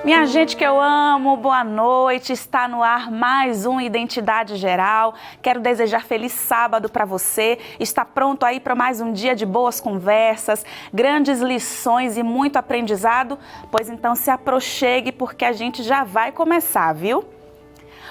Minha gente que eu amo, boa noite. Está no ar mais um Identidade Geral. Quero desejar feliz sábado para você. Está pronto aí para mais um dia de boas conversas, grandes lições e muito aprendizado? Pois então se aproxime porque a gente já vai começar, viu?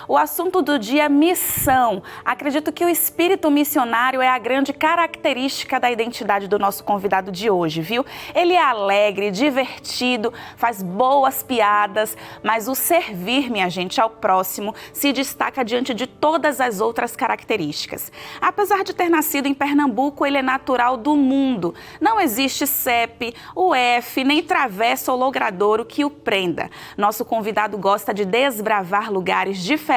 O assunto do dia é missão. Acredito que o espírito missionário é a grande característica da identidade do nosso convidado de hoje, viu? Ele é alegre, divertido, faz boas piadas, mas o servir, minha gente, ao próximo se destaca diante de todas as outras características. Apesar de ter nascido em Pernambuco, ele é natural do mundo. Não existe CEP, UF, nem travessa ou logradouro que o prenda. Nosso convidado gosta de desbravar lugares diferentes,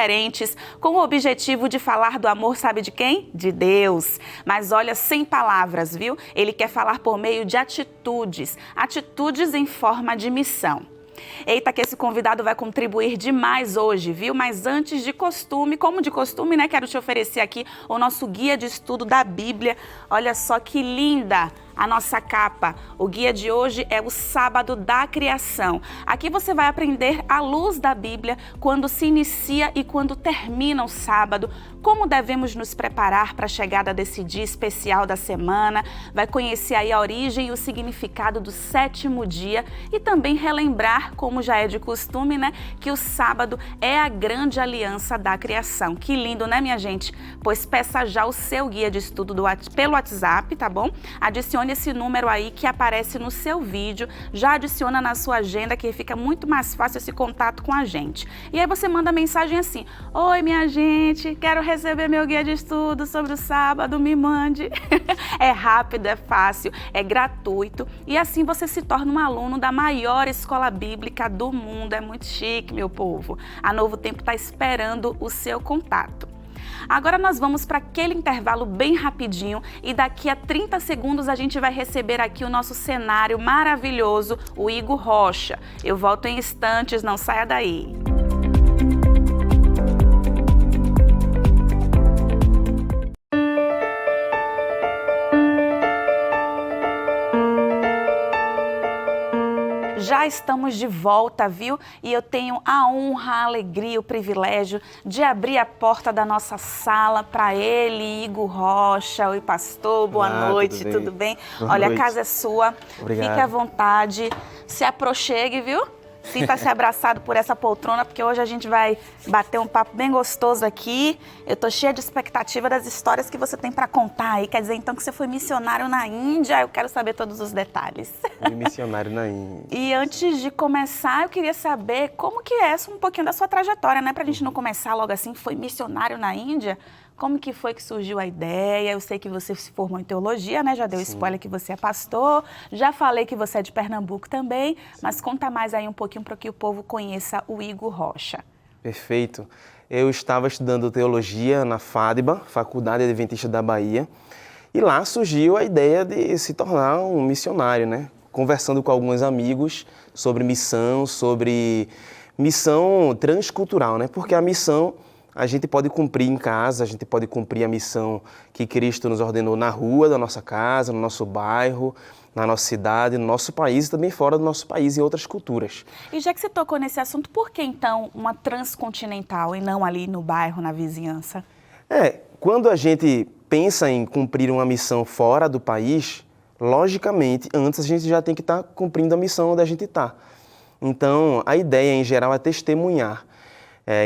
com o objetivo de falar do amor, sabe de quem? De Deus. Mas olha, sem palavras, viu? Ele quer falar por meio de atitudes em forma de missão. Eita, que esse convidado vai contribuir demais hoje, viu? Mas antes de costume, como de costume, né? Quero te oferecer aqui o nosso guia de estudo da Bíblia. Olha só que linda a nossa capa. O guia de hoje é o Sábado da Criação. Aqui você vai aprender à luz da Bíblia quando se inicia e quando termina o sábado, como devemos nos preparar para a chegada desse dia especial da semana. Vai conhecer aí a origem e o significado do sétimo dia e também relembrar, como já é de costume, né, que o sábado é a grande aliança da criação. Que lindo, né, minha gente? Pois peça já o seu guia de estudo pelo WhatsApp, tá bom? Adicione esse número aí que aparece no seu vídeo, já adiciona na sua agenda que fica muito mais fácil esse contato com a gente. E aí você manda mensagem assim: oi, minha gente, quero receber meu guia de estudo sobre o sábado, me mande. É rápido, é fácil, é gratuito e assim você se torna um aluno da maior escola bíblica do mundo. É muito chique, meu povo. A Novo Tempo está esperando o seu contato. Agora nós vamos para aquele intervalo bem rapidinho e daqui a 30 segundos a gente vai receber aqui o nosso cenário maravilhoso, o Igor Rocha. Eu volto em instantes, não saia daí. Já estamos de volta, viu? E eu tenho a honra, a alegria, o privilégio de abrir a porta da nossa sala para ele, Igor Rocha. Oi, pastor, boa noite, tudo bem? Olha, a casa é sua, Obrigado. Fique à vontade, se aproxime, viu? Sinta-se abraçado por essa poltrona, porque hoje a gente vai bater um papo bem gostoso aqui. Eu tô cheia de expectativa das histórias que você tem para contar aí. Quer dizer, então, que você foi missionário na Índia. Eu quero saber todos os detalhes. Fui missionário na Índia. E antes de começar, eu queria saber como que é um pouquinho da sua trajetória, né? Pra gente não começar logo assim, foi missionário na Índia. Como que foi que surgiu a ideia? Eu sei que você se formou em teologia, né? Já deu spoiler que você é pastor. Já falei que você é de Pernambuco também. Mas conta mais aí um pouquinho para que o povo conheça o Igor Rocha. Perfeito. Eu estava estudando teologia na FADBA, Faculdade Adventista da Bahia. E lá surgiu a ideia de se tornar um missionário, né? Conversando com alguns amigos sobre missão transcultural, né? Porque a missão a gente pode cumprir em casa, a gente pode cumprir a missão que Cristo nos ordenou na rua da nossa casa, no nosso bairro, na nossa cidade, no nosso país e também fora do nosso país, em outras culturas. E já que você tocou nesse assunto, por que então uma transcontinental e não ali no bairro, na vizinhança? Quando a gente pensa em cumprir uma missão fora do país, logicamente, antes a gente já tem que estar cumprindo a missão onde a gente está. Então, a ideia em geral é testemunhar.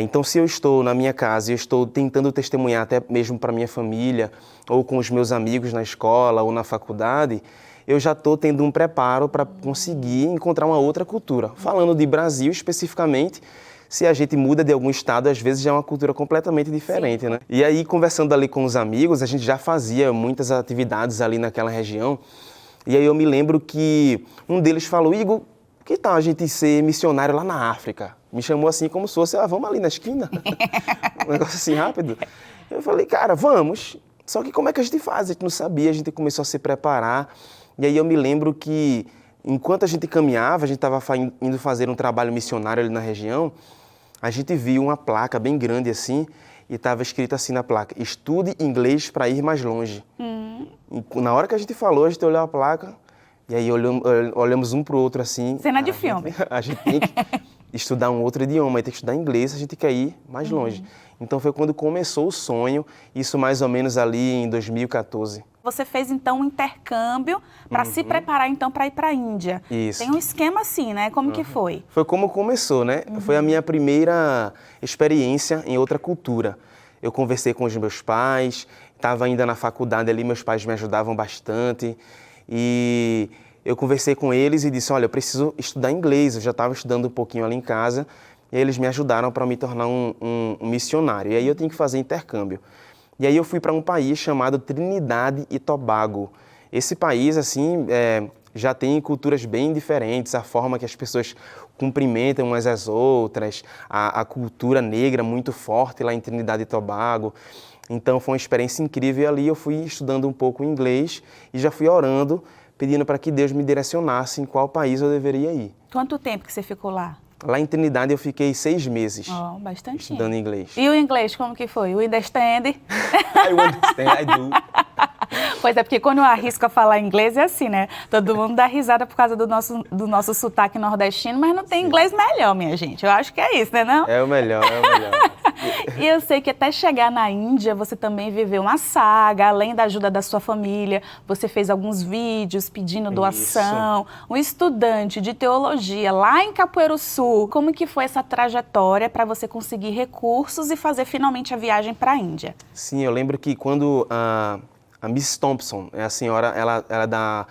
Então, se eu estou na minha casa e eu estou tentando testemunhar até mesmo para minha família, ou com os meus amigos na escola ou na faculdade, eu já estou tendo um preparo para conseguir encontrar uma outra cultura. Falando de Brasil especificamente, se a gente muda de algum estado, às vezes já é uma cultura completamente diferente, né? E aí, conversando ali com os amigos, a gente já fazia muitas atividades ali naquela região. E aí eu me lembro que um deles falou: Igor, que tal a gente ser missionário lá na África? Me chamou assim como se fosse: vamos ali na esquina? Um negócio assim rápido. Eu falei: cara, vamos. Só que como é que a gente faz? A gente não sabia, a gente começou a se preparar. E aí eu me lembro que, enquanto a gente caminhava, a gente estava indo fazer um trabalho missionário ali na região, a gente viu uma placa bem grande assim, e estava escrito assim na placa: estude inglês para ir mais longe. E na hora que a gente falou, a gente olhou a placa, e aí olhamos um para o outro assim. Cena de filme. A gente tem que estudar um outro idioma, aí ter que estudar inglês, a gente quer ir mais longe. Então foi quando começou o sonho, isso mais ou menos ali em 2014. Você fez então um intercâmbio para se preparar então para ir para a Índia. Isso. Tem um esquema assim, né? Como que foi? Foi como começou, né? Foi a minha primeira experiência em outra cultura. Eu conversei com os meus pais, estava ainda na faculdade ali, meus pais me ajudavam bastante. E eu conversei com eles e disse, olha, eu preciso estudar inglês. Eu já estava estudando um pouquinho ali em casa. E aí eles me ajudaram para me tornar um missionário. E aí eu tinha que fazer intercâmbio. E aí eu fui para um país chamado Trinidade e Tobago. Esse país, assim, já tem culturas bem diferentes, a forma que as pessoas cumprimentam umas às outras, a cultura negra muito forte lá em Trinidade e Tobago. Então foi uma experiência incrível e ali eu fui estudando um pouco inglês e já fui orando, pedindo para que Deus me direcionasse em qual país eu deveria ir. Quanto tempo que você ficou lá? Lá em Trinidade eu fiquei 6 meses Bastante. estudando inglês. E o inglês, como que foi? O understand? I understand, I do. Pois é, porque quando eu arrisco a falar inglês é assim, né? Todo mundo dá risada por causa do nosso sotaque nordestino, mas não tem inglês melhor, minha gente. Eu acho que é isso, né não? É o melhor, é o melhor. E eu sei que até chegar na Índia, você também viveu uma saga, além da ajuda da sua família, você fez alguns vídeos pedindo doação. Um estudante de teologia lá em Capoeiro Sul, como que foi essa trajetória para você conseguir recursos e fazer finalmente a viagem para a Índia? Sim, eu lembro que quando a Miss Thompson, a senhora, ela é da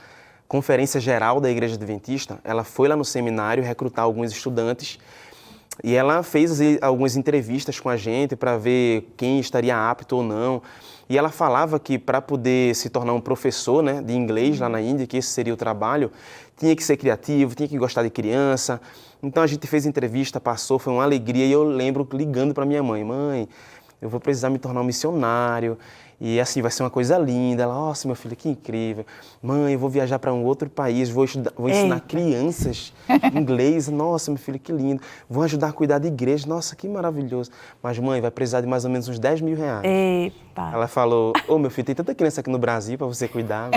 Conferência Geral da Igreja Adventista, ela foi lá no seminário recrutar alguns estudantes e ela fez algumas entrevistas com a gente para ver quem estaria apto ou não. E ela falava que para poder se tornar um professor, né, de inglês lá na Índia, que esse seria o trabalho, tinha que ser criativo, tinha que gostar de criança. Então a gente fez entrevista, passou, foi uma alegria. E eu lembro ligando para minha mãe, mãe, eu vou precisar me tornar um missionário. E assim, vai ser uma coisa linda. Ela, nossa, meu filho, que incrível. Mãe, eu vou viajar para um outro país, vou ensinar crianças inglês. Nossa, meu filho, que lindo. Vou ajudar a cuidar da igreja. Nossa, que maravilhoso. Mas, mãe, vai precisar de mais ou menos uns 10 mil reais. Eita. Ela falou, ô, meu filho, tem tanta criança aqui no Brasil para você cuidar.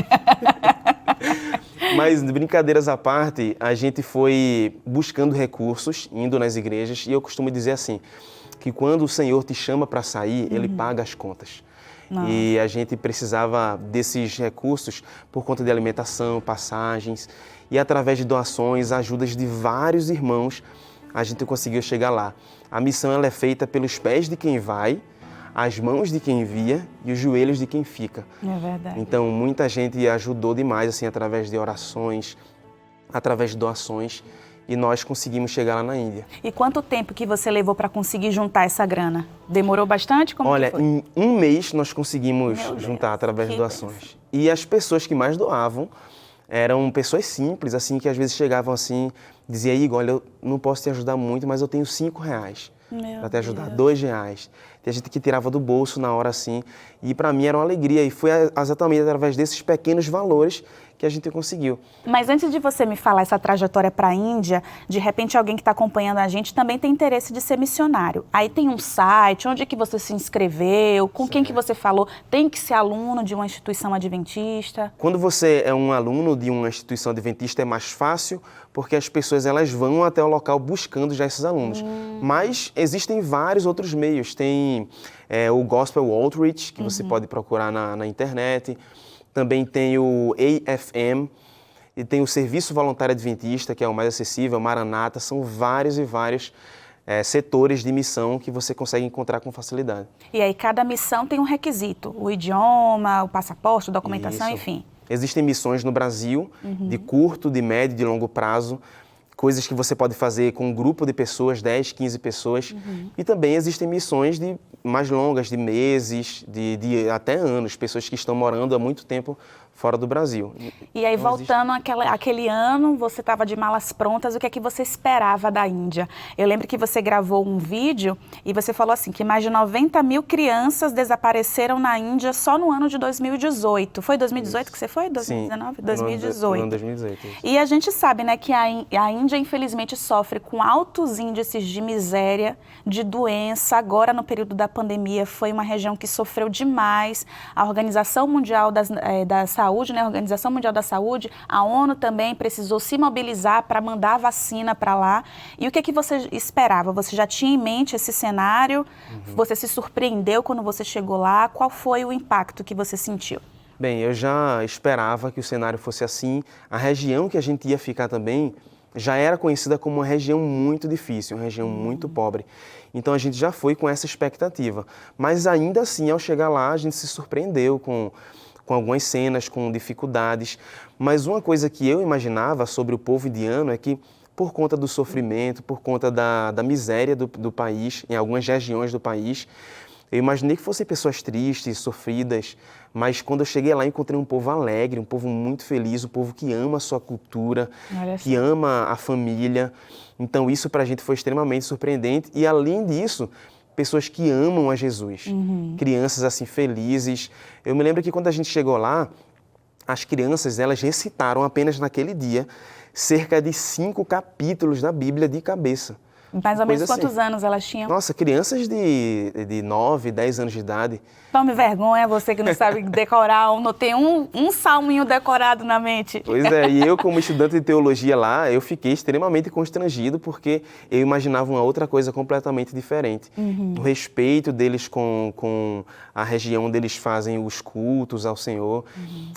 Mas, brincadeiras à parte, a gente foi buscando recursos, indo nas igrejas. E eu costumo dizer assim, que quando o Senhor te chama para sair, Ele paga as contas. Nossa. E a gente precisava desses recursos por conta de alimentação, passagens e através de doações, ajudas de vários irmãos, a gente conseguiu chegar lá. A missão ela é feita pelos pés de quem vai, as mãos de quem envia e os joelhos de quem fica. É verdade. Então muita gente ajudou demais assim através de orações, através de doações. E nós conseguimos chegar lá na Índia. E quanto tempo que você levou para conseguir juntar essa grana? Demorou bastante? Como Olha, que foi? em um mês nós conseguimos juntar através de doações. E as pessoas que mais doavam eram pessoas simples, assim, que às vezes chegavam assim, dizia, Igor, olha, eu não posso te ajudar muito, mas eu tenho R$5 para te ajudar, R$2. Tem gente que tirava do bolso na hora assim. E para mim era uma alegria. E foi exatamente através desses pequenos valores que a gente conseguiu. Mas antes de você me falar essa trajetória para a Índia, de repente alguém que está acompanhando a gente também tem interesse de ser missionário. Aí tem um site, onde é que você se inscreveu, com quem que você falou, tem que ser aluno de uma instituição adventista? Quando você é um aluno de uma instituição adventista é mais fácil, porque as pessoas elas vão até o local buscando já esses alunos. Mas existem vários outros meios, tem o Gospel Outreach, que você pode procurar na internet. Também tem o AFM e tem o Serviço Voluntário Adventista, que é o mais acessível, Maranata. São vários e vários setores de missão que você consegue encontrar com facilidade. E aí cada missão tem um requisito, o idioma, o passaporte, a documentação, enfim. Existem missões no Brasil, de curto, de médio e de longo prazo, coisas que você pode fazer com um grupo de pessoas, 10, 15 pessoas. E também existem missões mais longas, de meses, de até anos, pessoas que estão morando há muito tempo fora do Brasil. E aí, voltando àquele ano, você estava de malas prontas, o que é que você esperava da Índia? Eu lembro que você gravou um vídeo e você falou assim, que mais de 90 mil crianças desapareceram na Índia só no ano de 2018. Foi 2018 que você foi? 2019? Sim, 2018. no ano 2018. Isso. E a gente sabe, né, que a Índia, infelizmente, sofre com altos índices de miséria, de doença. Agora, no período da pandemia, foi uma região que sofreu demais. A Organização Mundial da Saúde Saúde, né, a Organização Mundial da Saúde, a ONU também precisou se mobilizar para mandar a vacina para lá. E o que você esperava? Você já tinha em mente esse cenário? Você se surpreendeu quando você chegou lá? Qual foi o impacto que você sentiu? Bem, eu já esperava que o cenário fosse assim. A região que a gente ia ficar também já era conhecida como uma região muito difícil, uma região muito pobre. Então a gente já foi com essa expectativa. Mas ainda assim, ao chegar lá, a gente se surpreendeu com algumas cenas, com dificuldades. Mas uma coisa que eu imaginava sobre o povo indiano é que, por conta do sofrimento, por conta da miséria do país, em algumas regiões do país, eu imaginei que fossem pessoas tristes, sofridas, mas quando eu cheguei lá encontrei um povo alegre, um povo muito feliz, um povo que ama a sua cultura, que ama a família. Então isso para a gente foi extremamente surpreendente e além disso, pessoas que amam a Jesus, crianças assim felizes. Eu me lembro que quando a gente chegou lá, as crianças elas recitaram apenas naquele dia cerca de 5 capítulos da Bíblia de cabeça. Mais ou menos Coisa quantos anos elas tinham? Nossa, crianças de 9, 10 anos de idade. Tome vergonha, você que não sabe decorar, ou não tem um salminho decorado na mente. Pois é, e eu como estudante de teologia lá, eu fiquei extremamente constrangido porque eu imaginava uma outra coisa completamente diferente. O respeito deles com a região onde eles fazem os cultos ao Senhor.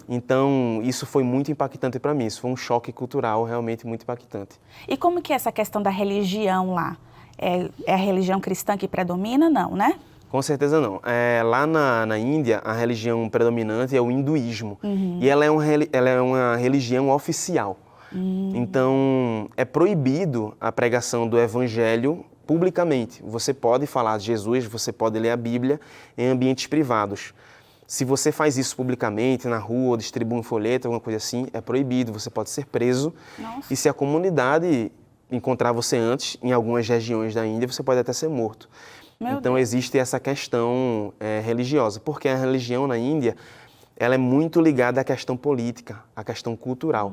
Então, isso foi muito impactante para mim, isso foi um choque cultural realmente muito impactante. E como que é essa questão da religião lá? É a religião cristã que predomina? Não, né? Com certeza não. Lá na Índia, a religião predominante é o hinduísmo. E ela é uma religião oficial. Então, é proibido a pregação do evangelho publicamente. Você pode falar de Jesus, você pode ler a Bíblia em ambientes privados. Se você faz isso publicamente, na rua, ou distribui um folheto, alguma coisa assim, é proibido, você pode ser preso. Nossa. E se a comunidade encontrar você antes, em algumas regiões da Índia, você pode até ser morto. Então existe essa questão religiosa, porque a religião na Índia ela é muito ligada à questão política, à questão cultural.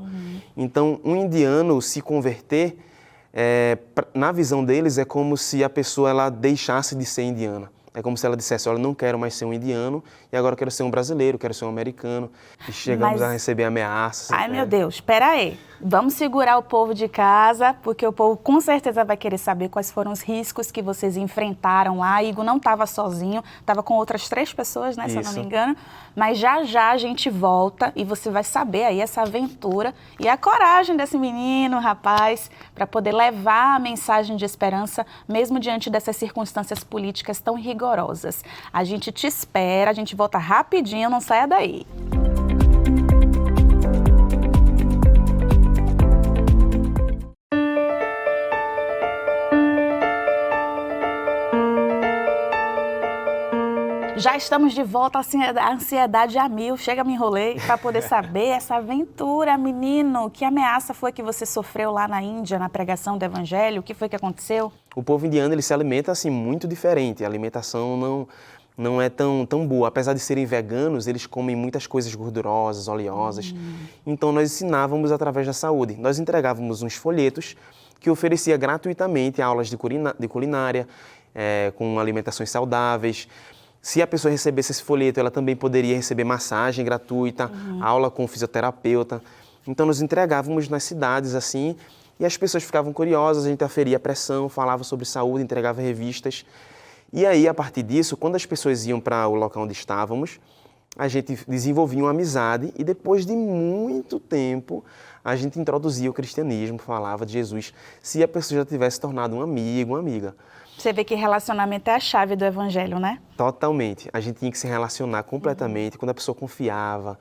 Então um indiano se converter, na visão deles, é como se a pessoa ela deixasse de ser indiana. É como se ela dissesse, olha, não quero mais ser um indiano e agora quero ser um brasileiro, quero ser um americano. E chegamos a receber ameaças. Ai, meu Deus, espera aí. Vamos segurar o povo de casa, porque o povo com certeza vai querer saber quais foram os riscos que vocês enfrentaram lá. Igor não estava sozinho, estava com outras 3 pessoas, né, se eu não me engano. Mas já já a gente volta e você vai saber aí essa aventura e a coragem desse menino, rapaz, para poder levar a mensagem de esperança, mesmo diante dessas circunstâncias políticas tão rigorosas. A gente te espera, a gente volta rapidinho, não saia daí. Já estamos de volta, a ansiedade a mil, chega, me enrolei, para poder saber essa aventura, menino. Que ameaça foi que você sofreu lá na Índia, na pregação do Evangelho? O que foi que aconteceu? O povo indiano ele se alimenta assim muito diferente, a alimentação não é tão boa. Apesar de serem veganos, eles comem muitas coisas gordurosas, oleosas. Então nós ensinávamos através da saúde. Nós entregávamos uns folhetos que oferecia gratuitamente aulas de culinária, com alimentações saudáveis. Se a pessoa recebesse esse folheto, ela também poderia receber massagem gratuita, aula com fisioterapeuta. Então, nós entregávamos nas cidades, assim, e as pessoas ficavam curiosas, a gente aferia a pressão, falava sobre saúde, entregava revistas. E aí, a partir disso, quando as pessoas iam para o local onde estávamos, a gente desenvolvia uma amizade e depois de muito tempo, a gente introduzia o cristianismo, falava de Jesus, se a pessoa já tivesse tornado um amigo, uma amiga. Você vê que relacionamento é a chave do Evangelho, né? Totalmente. A gente tinha que se relacionar completamente. Quando a pessoa confiava,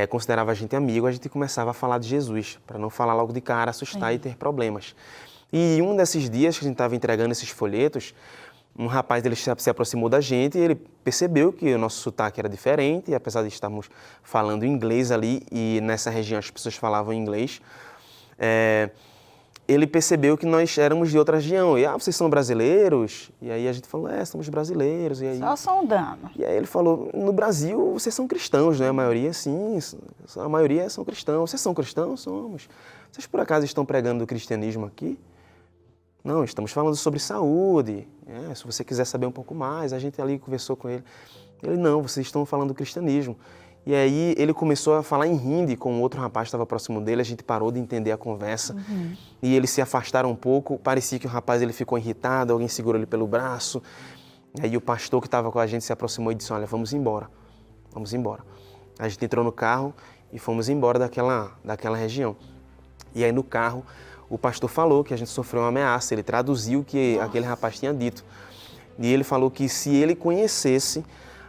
considerava a gente amigo, a gente começava a falar de Jesus, para não falar logo de cara, assustar e ter problemas. E um desses dias que a gente estava entregando esses folhetos, um rapaz ele se aproximou da gente e ele percebeu que o nosso sotaque era diferente, e apesar de estarmos falando inglês ali, e nessa região as pessoas falavam inglês, ele percebeu que nós éramos de outra região. E, vocês são brasileiros? E aí a gente falou, somos brasileiros. E aí, só sondando. E aí ele falou, no Brasil vocês são cristãos, né? A maioria sim, a maioria são cristãos. Vocês são cristãos? Somos. Vocês por acaso estão pregando o cristianismo aqui? Não, estamos falando sobre saúde. Se você quiser saber um pouco mais, a gente ali conversou com ele. Ele, não, vocês estão falando do cristianismo. E aí ele começou a falar em hindi com outro rapaz que estava próximo dele, a gente parou de entender a conversa. E eles se afastaram um pouco, parecia que o rapaz ele ficou irritado, alguém segurou ele pelo braço. Aí o pastor que estava com a gente se aproximou e disse, olha, vamos embora, vamos embora. A gente entrou no carro e fomos embora daquela região. E aí no carro o pastor falou que a gente sofreu uma ameaça, ele traduziu o que aquele rapaz tinha dito. E ele falou que se ele conhecesse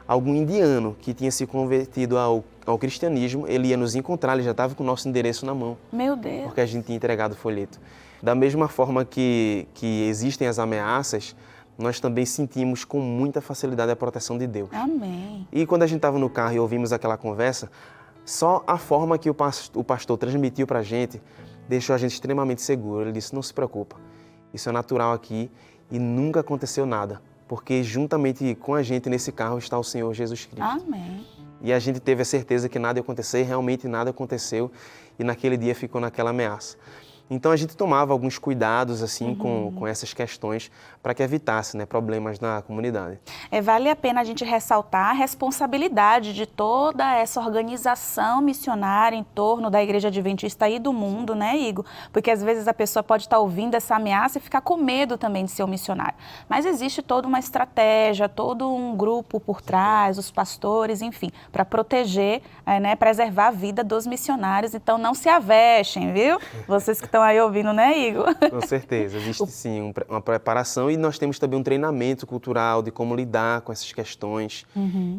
algum indiano que tinha se convertido ao cristianismo, ele ia nos encontrar, ele já estava com o nosso endereço na mão. Meu Deus! Porque a gente tinha entregado o folheto. Da mesma forma que existem as ameaças, nós também sentimos com muita facilidade a proteção de Deus. Amém. E quando a gente estava no carro e ouvimos aquela conversa, só a forma que o pastor transmitiu para a gente deixou a gente extremamente seguro. Ele disse, não se preocupa, isso é natural aqui e nunca aconteceu nada. Porque juntamente com a gente nesse carro está o Senhor Jesus Cristo. Amém. E a gente teve a certeza que nada ia acontecer, e realmente nada aconteceu, e naquele dia ficou naquela ameaça. Então a gente tomava alguns cuidados assim com essas questões para que evitasse, né, problemas na comunidade. Vale a pena a gente ressaltar a responsabilidade de toda essa organização missionária em torno da Igreja Adventista e do mundo, né, Igor? Porque às vezes a pessoa pode estar ouvindo essa ameaça e ficar com medo também de ser um missionário. Mas existe toda uma estratégia, todo um grupo por trás, os pastores, enfim, para proteger, né, preservar a vida dos missionários. Então não se avexem, viu? Vocês que estão aí ouvindo, né, Igor? Com certeza, existe sim uma preparação e nós temos também um treinamento cultural de como lidar com essas questões.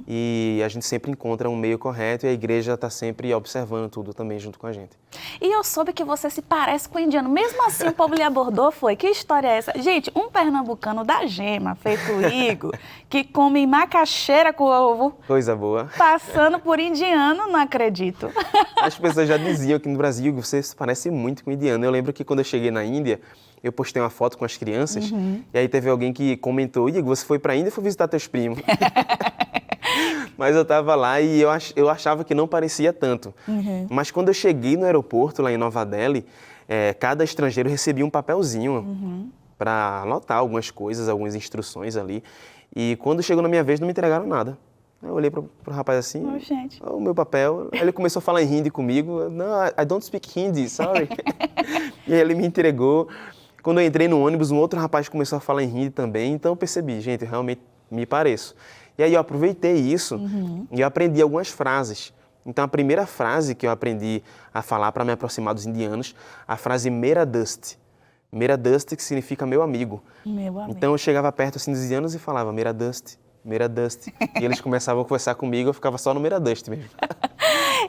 E a gente sempre encontra um meio correto e a igreja está sempre observando tudo também junto com a gente. E eu soube que você se parece com o indiano. Mesmo assim, o povo lhe abordou, foi? Que história é essa? Gente, um pernambucano da gema, feito o Igor, que come macaxeira com ovo. Coisa boa. Passando por indiano, não acredito. As pessoas já diziam que no Brasil você se parece muito com indiano. Eu lembro que quando eu cheguei na Índia, eu postei uma foto com as crianças e aí teve alguém que comentou, Igor, você foi para a Índia e foi visitar teus primos? Mas eu estava lá e eu achava que não parecia tanto. Mas quando eu cheguei no aeroporto, lá em Nova Delhi, cada estrangeiro recebia um papelzinho para anotar algumas coisas, algumas instruções ali. E quando chegou na minha vez, não me entregaram nada. Eu olhei pro rapaz assim, o meu papel. Aí ele começou a falar em hindi comigo. Não, I don't speak Hindi, sorry. E aí ele me entregou. Quando eu entrei no ônibus, um outro rapaz começou a falar em hindi também. Então eu percebi, gente, eu realmente me pareço. E aí eu aproveitei isso e eu aprendi algumas frases. Então a primeira frase que eu aprendi a falar para me aproximar dos indianos, a frase Mera Dust. Mera Dust, que significa meu amigo. Meu amigo. Então eu chegava perto assim dos indianos e falava Mera Dust. Mera Dust. E eles começavam a conversar comigo, eu ficava só no Mera Dust mesmo.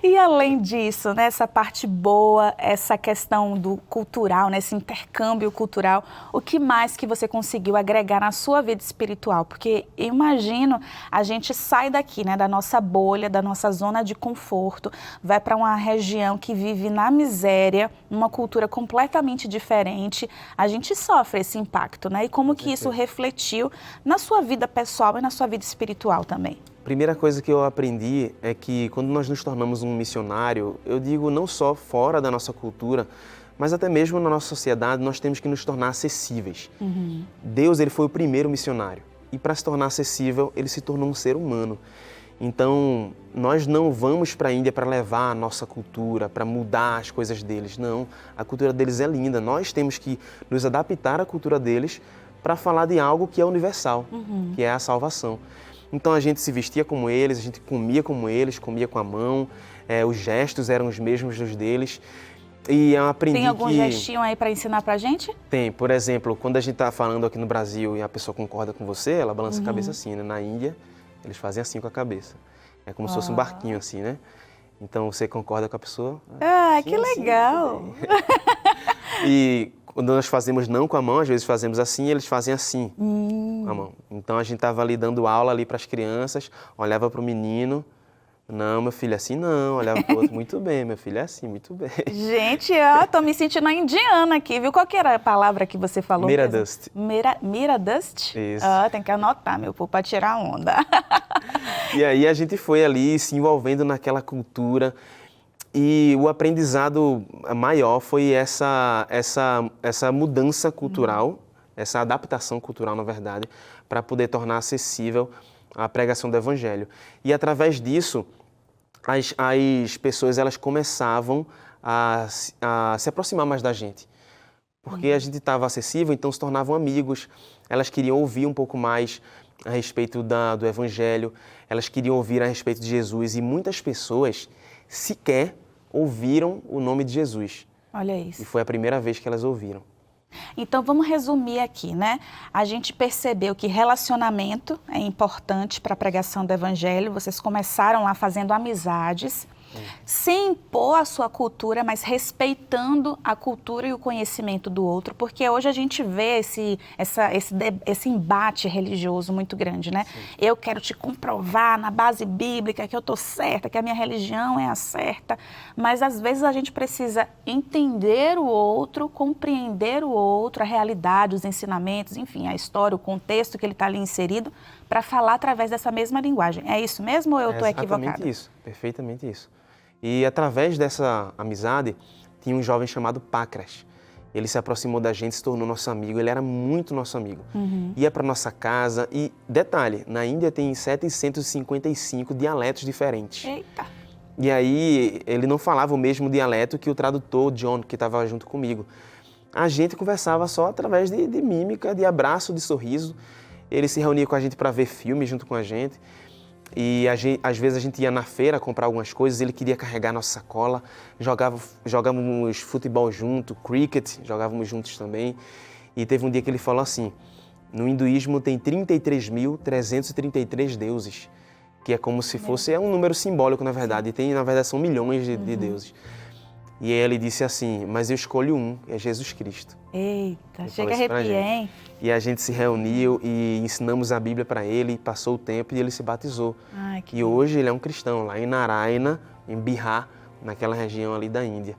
E além disso, né, essa parte boa, essa questão do cultural, né, esse intercâmbio cultural, o que mais que você conseguiu agregar na sua vida espiritual? Porque eu imagino, a gente sai daqui, né, da nossa bolha, da nossa zona de conforto, vai para uma região que vive na miséria, uma cultura completamente diferente, a gente sofre esse impacto, né? E como que isso refletiu na sua vida pessoal e na sua vida espiritual também? Primeira coisa que eu aprendi é que quando nós nos tornamos um missionário, eu digo não só fora da nossa cultura, mas até mesmo na nossa sociedade, nós temos que nos tornar acessíveis. Deus, ele foi o primeiro missionário e para se tornar acessível, ele se tornou um ser humano. Então, nós não vamos para a Índia para levar a nossa cultura, para mudar as coisas deles, não. A cultura deles é linda, nós temos que nos adaptar à cultura deles para falar de algo que é universal, que é a salvação. Então a gente se vestia como eles, a gente comia como eles, comia com a mão, os gestos eram os mesmos dos deles. E eu aprendi Tem algum gestinho aí para ensinar pra gente? Tem, por exemplo, quando a gente está falando aqui no Brasil e a pessoa concorda com você, ela balança a cabeça assim, né? Na Índia, eles fazem assim com a cabeça. É como se fosse um barquinho assim, né? Então você concorda com a pessoa. Ah, que legal! E quando nós fazemos não com a mão, às vezes fazemos assim e eles fazem assim com a mão. Então a gente estava ali dando aula ali para as crianças, olhava para o menino, não, meu filho, é assim não, olhava para o outro, muito bem, meu filho, é assim, muito bem. Gente, ó, tô me sentindo a indiana aqui, viu? Qual que era a palavra que você falou? Mera Dust. Mera Dust? Isso. Tem que anotar, meu povo, para tirar onda. E aí a gente foi ali se envolvendo naquela cultura. E o aprendizado maior foi essa mudança cultural, essa adaptação cultural, na verdade, para poder tornar acessível a pregação do Evangelho. E através disso, as pessoas elas começavam a se aproximar mais da gente. Porque a gente estava acessível, então se tornavam amigos, elas queriam ouvir um pouco mais a respeito do Evangelho, elas queriam ouvir a respeito de Jesus e muitas pessoas sequer ouviram o nome de Jesus. Olha isso. E foi a primeira vez que elas ouviram. Então vamos resumir aqui, né? A gente percebeu que relacionamento é importante para a pregação do Evangelho. Vocês começaram lá fazendo amizades, sem impor a sua cultura, mas respeitando a cultura e o conhecimento do outro, porque hoje a gente vê esse embate religioso muito grande, né? Sim. Eu quero te comprovar na base bíblica que eu estou certa, que a minha religião é a certa, mas às vezes a gente precisa entender o outro, compreender o outro, a realidade, os ensinamentos, enfim, a história, o contexto que ele está ali inserido, para falar através dessa mesma linguagem. É isso mesmo ou eu estou equivocada? Exatamente isso, perfeitamente isso. E através dessa amizade, tinha um jovem chamado Pacras. Ele se aproximou da gente, se tornou nosso amigo, ele era muito nosso amigo. Ia para nossa casa e, detalhe, na Índia tem 755 dialetos diferentes. Eita! E aí, ele não falava o mesmo dialeto que o tradutor John, que estava junto comigo. A gente conversava só através de mímica, de abraço, de sorriso. Ele se reunia com a gente para ver filme junto com a gente. E às vezes a gente ia na feira comprar algumas coisas, ele queria carregar nossa sacola, jogávamos futebol junto, cricket, jogávamos juntos também. E teve um dia que ele falou assim, no hinduísmo tem 33.333 deuses, que é como se fosse, é um número simbólico na verdade, e tem, na verdade são milhões de deuses. E aí ele disse assim, mas eu escolho um, é Jesus Cristo. Eita, chega a arrepiar, hein? E a gente se reuniu e ensinamos a Bíblia para ele, passou o tempo e ele se batizou. Ai, que e hoje ele é um cristão, lá em Narayana, em Bihar, naquela região ali da Índia.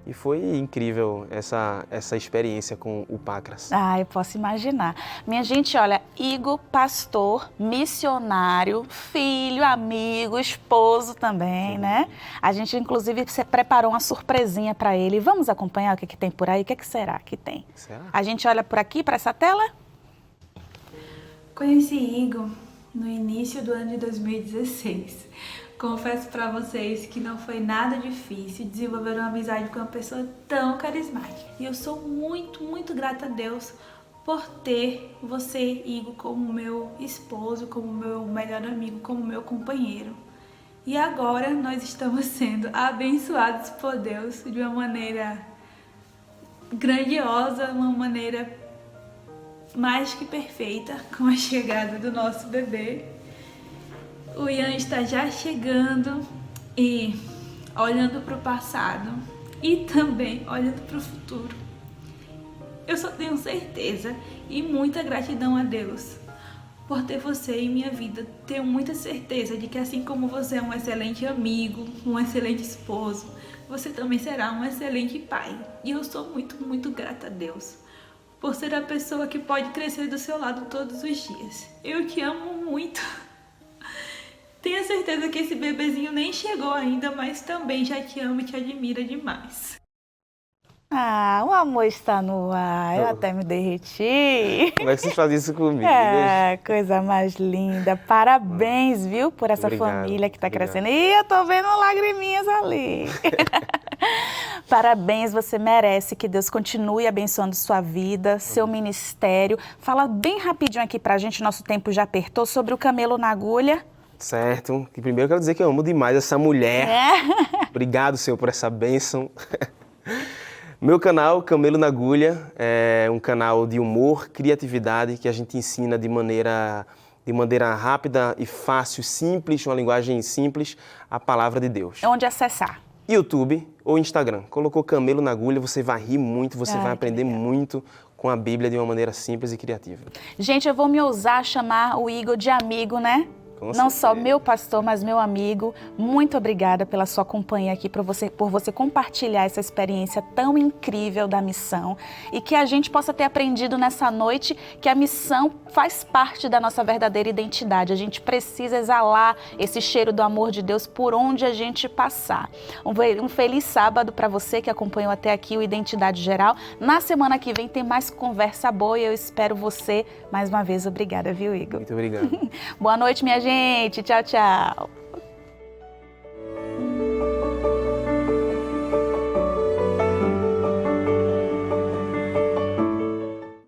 E foi incrível essa experiência com o Pacras. Ah, eu posso imaginar. Minha gente, olha, Igor, pastor, missionário, filho, amigo, esposo também, né? A gente, inclusive, preparou uma surpresinha para ele. Vamos acompanhar o que tem por aí? O que será que tem? Será? A gente olha por aqui, para essa tela? Conheci Igor no início do ano de 2016. Confesso para vocês que não foi nada difícil desenvolver uma amizade com uma pessoa tão carismática. E eu sou muito, muito grata a Deus por ter você, Igor, como meu esposo, como meu melhor amigo, como meu companheiro. E agora nós estamos sendo abençoados por Deus de uma maneira grandiosa, uma maneira mais que perfeita, com a chegada do nosso bebê. O Ian está já chegando e olhando para o passado e também olhando para o futuro. Eu só tenho certeza e muita gratidão a Deus por ter você em minha vida. Tenho muita certeza de que assim como você é um excelente amigo, um excelente esposo, você também será um excelente pai. E eu sou muito, muito grata a Deus por ser a pessoa que pode crescer do seu lado todos os dias. Eu te amo muito. Tenho certeza que esse bebezinho nem chegou ainda, mas também já te amo e te admira demais. Ah, o amor está no ar, eu até me derreti. Como é que vocês fazem isso comigo? Coisa mais linda. Parabéns, viu, por essa família que está crescendo. E eu tô vendo lagriminhas ali. Parabéns, você merece que Deus continue abençoando sua vida, seu ministério. Fala bem rapidinho aqui pra gente, nosso tempo já apertou, sobre o camelo na agulha. Certo. E primeiro eu quero dizer que eu amo demais essa mulher. Obrigado, Senhor, por essa bênção. Meu canal, Camelo na Agulha, é um canal de humor, criatividade, que a gente ensina de maneira rápida e fácil, simples, uma linguagem simples, a palavra de Deus. Onde acessar? YouTube ou Instagram. Colocou Camelo na Agulha, você vai rir muito, você vai aprender muito com a Bíblia de uma maneira simples e criativa. Gente, eu vou me ousar a chamar o Igor de amigo, né? Não só meu pastor, mas meu amigo. Muito obrigada pela sua companhia aqui, por você compartilhar essa experiência tão incrível da missão e que a gente possa ter aprendido nessa noite que a missão faz parte da nossa verdadeira identidade. A gente precisa exalar esse cheiro do amor de Deus por onde a gente passar. Um feliz sábado para você que acompanhou até aqui o Identidade Geral. Na semana que vem tem mais conversa boa e eu espero você mais uma vez. Obrigada, viu, Igor? Muito obrigado. Boa noite, minha gente. Tchau, tchau.